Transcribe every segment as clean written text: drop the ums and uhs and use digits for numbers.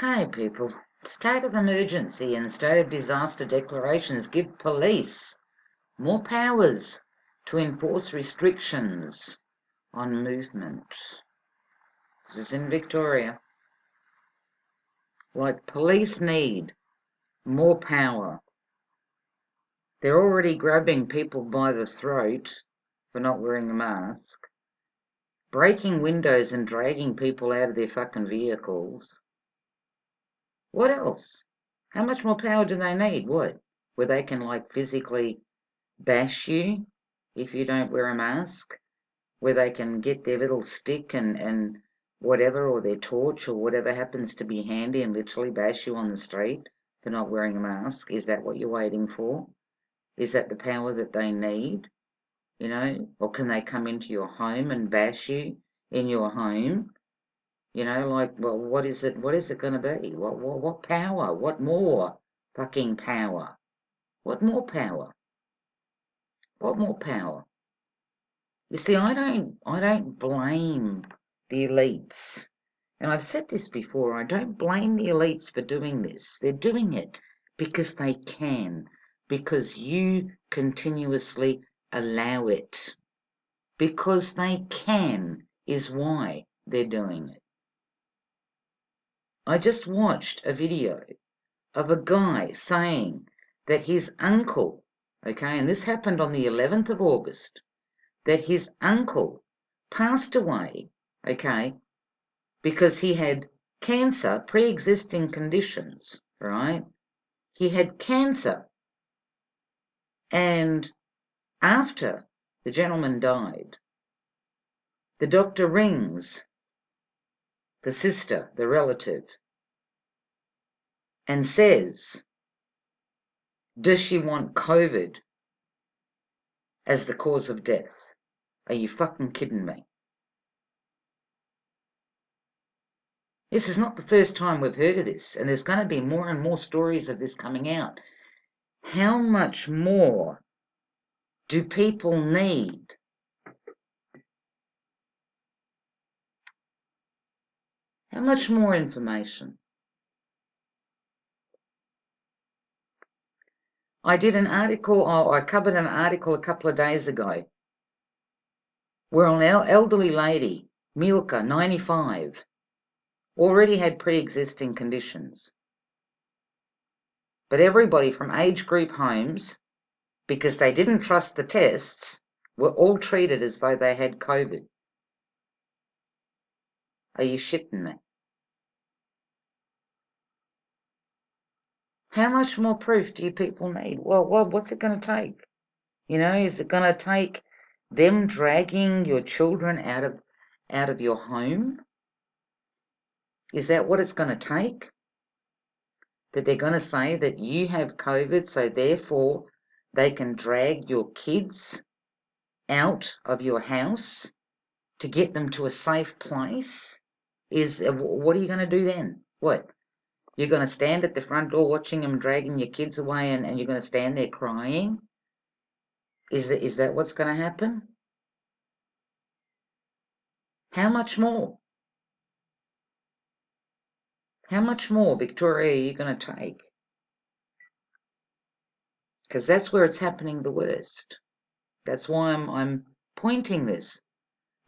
Okay, people. State of emergency and state of disaster declarations give police more powers to enforce restrictions on movement. This is in Victoria. Like, police need more power. They're already grabbing people by the throat for not wearing a mask, breaking windows and dragging people out of their fucking vehicles. What else? How much more power do they need? What? Where they can, like, physically bash you if you don't wear a mask? Where they can get their little stick and whatever, or their torch or whatever happens to be handy, and literally bash you on the street for not wearing a mask? Is that what you're waiting for? Is that the power that they need? You know? Or can they come into your home and bash you in your home? You know, like, well, what is it going to be? What power? What more fucking power? What more power? What more power? You see, I don't blame the elites. And I've said this before, I don't blame the elites for doing this. They're doing it because they can, because you continuously allow it. Because they can is why they're doing it. I just watched a video of a guy saying that his uncle, okay, and this happened on the 11th of August, that his uncle passed away, okay, because he had cancer, pre-existing conditions, right? He had cancer, and after the gentleman died, the doctor rings the sister, the relative, and says, does she want COVID as the cause of death? Are you fucking kidding me? This is not the first time we've heard of this, and there's going to be more and more stories of this coming out. How much more do people need? How much more information? I did an article, I covered an article a couple of days ago where an elderly lady, Milka, 95, already had pre-existing conditions. But everybody from age group homes, because they didn't trust the tests, were all treated as though they had COVID. Are you shitting me? How much more proof do you people need? Well, what's it going to take? You know, is it going to take them dragging your children out of your home? Is that what it's going to take? That they're going to say that you have COVID, so therefore they can drag your kids out of your house to get them to a safe place? What are you going to do then? What? You're going to stand at the front door watching them dragging your kids away, and you're going to stand there crying? Is that what's going to happen? How much more? How much more, Victoria, are you going to take? Because that's where it's happening the worst. That's why I'm pointing this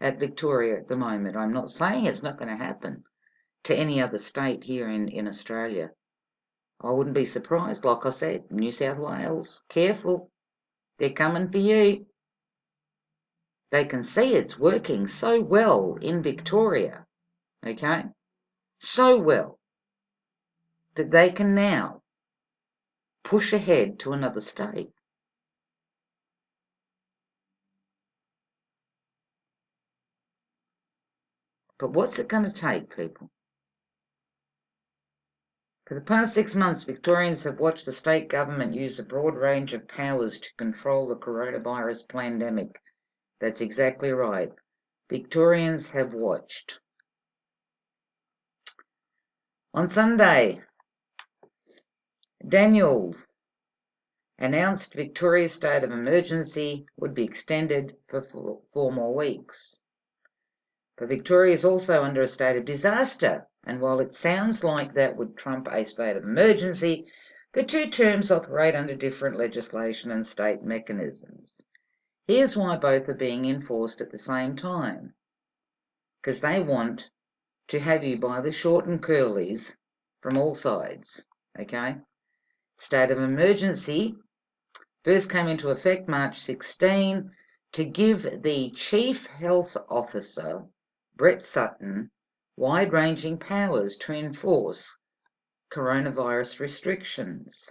at Victoria at the moment. I'm not saying it's not going to happen to any other state here in Australia. I wouldn't be surprised. Like I said, New South Wales, careful. They're coming for you. They can see it's working so well in Victoria, okay? So well that they can now push ahead to another state. But what's it going to take, people? For the past 6 months, Victorians have watched the state government use a broad range of powers to control the coronavirus pandemic. That's exactly right. Victorians have watched. On Sunday, Daniel announced Victoria's state of emergency would be extended for 4 more weeks. But Victoria is also under a state of disaster And while it sounds like that would trump a state of emergency, the two terms operate under different legislation and state mechanisms. Here's why both are being enforced at the same time. Because they want to have you by the short and curlies from all sides, okay? State of emergency first came into effect March 16 to give the Chief Health Officer, Brett Sutton, wide-ranging powers to enforce coronavirus restrictions.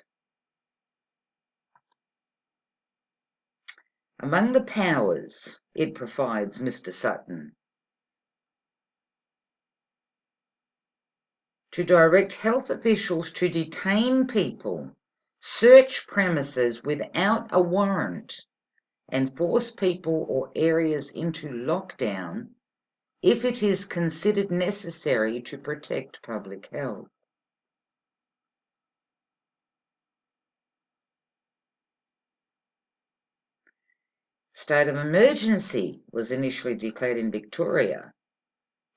Among the powers it provides Mr. Sutton to direct health officials to detain people, search premises without a warrant, and force people or areas into lockdown if it is considered necessary to protect public health. State of emergency was initially declared in Victoria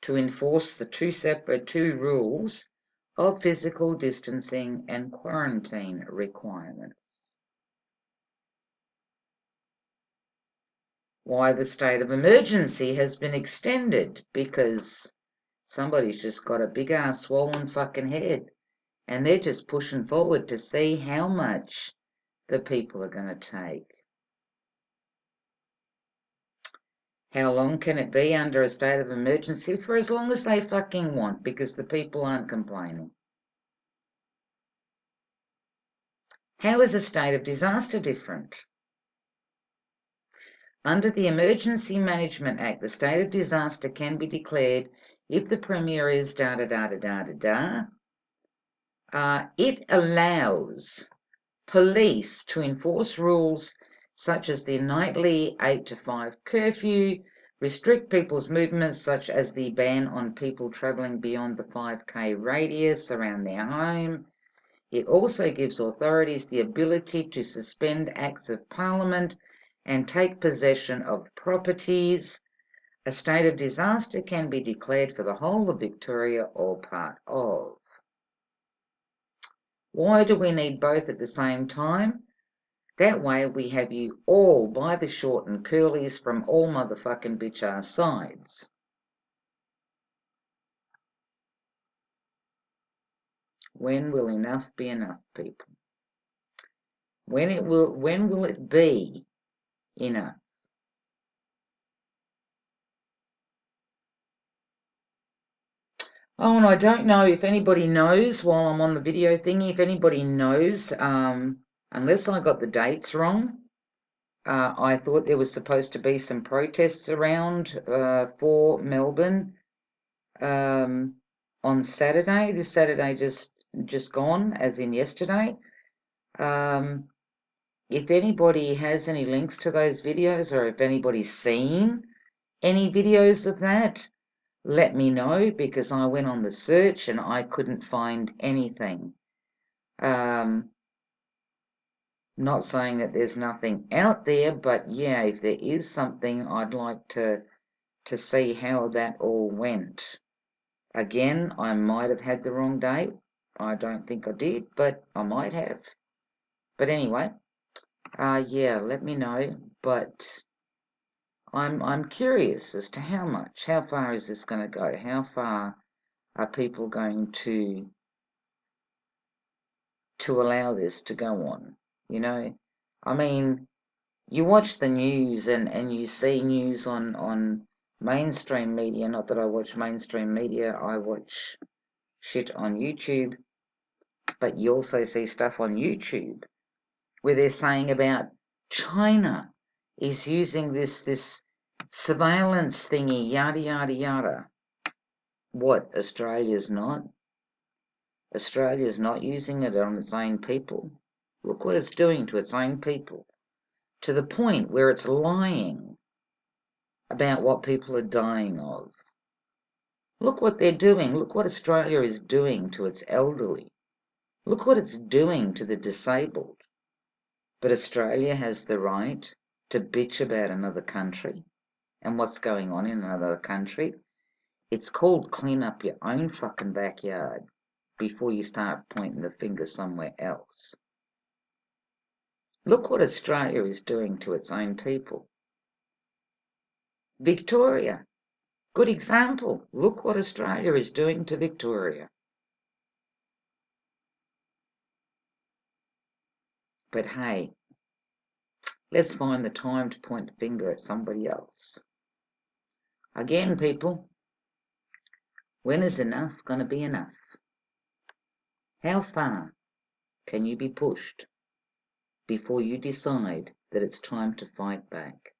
to enforce the two rules of physical distancing and quarantine requirements. Why the state of emergency has been extended, because somebody's just got a big ass swollen fucking head and they're just pushing forward to see how much the people are going to take. How long can it be under a state of emergency? For as long as they fucking want, because the people aren't complaining. How is a state of disaster different? Under the Emergency Management Act, the state of disaster can be declared if the Premier is da-da-da-da-da-da-da. It allows police to enforce rules such as the nightly 8 to 5 curfew, restrict people's movements such as the ban on people travelling beyond the 5K radius around their home. It also gives authorities the ability to suspend acts of Parliament and take possession of properties. A state of disaster can be declared for the whole of Victoria or part of. Why do we need both at the same time? That way we have you all by the short and curlies from all motherfucking bitch-ass sides. When will enough be enough, people? When will it be enough? Oh, and I don't know if anybody knows, while I'm on the video thingy, if anybody knows, unless I got the dates wrong, I thought there was supposed to be some protests around for Melbourne on Saturday. This Saturday just gone, as in yesterday. If anybody has any links to those videos, or if anybody's seen any videos of that, let me know, because I went on the search and I couldn't find anything. Not saying that there's nothing out there, but yeah, if there is something, I'd like to see how that all went. Again, I might have had the wrong date. I don't think I did, but I might have. But anyway, yeah, let me know. But I'm curious as to how far is this going to go? How far are people going to allow this to go on? You know, I mean, you watch the news and you see news on mainstream media. Not that I watch mainstream media, I watch shit on YouTube. But you also see stuff on YouTube where they're saying about China is using this surveillance thingy, yada, yada, yada. What, Australia's not? Australia's not using it on its own people. Look what it's doing to its own people, to the point where it's lying about what people are dying of. Look what they're doing. Look what Australia is doing to its elderly. Look what it's doing to the disabled. But Australia has the right to bitch about another country and what's going on in another country. It's called clean up your own fucking backyard before you start pointing the finger somewhere else. Look what Australia is doing to its own people. Victoria, good example. Look what Australia is doing to Victoria. But hey, let's find the time to point the finger at somebody else. Again, people, when is enough going to be enough? How far can you be pushed before you decide that it's time to fight back?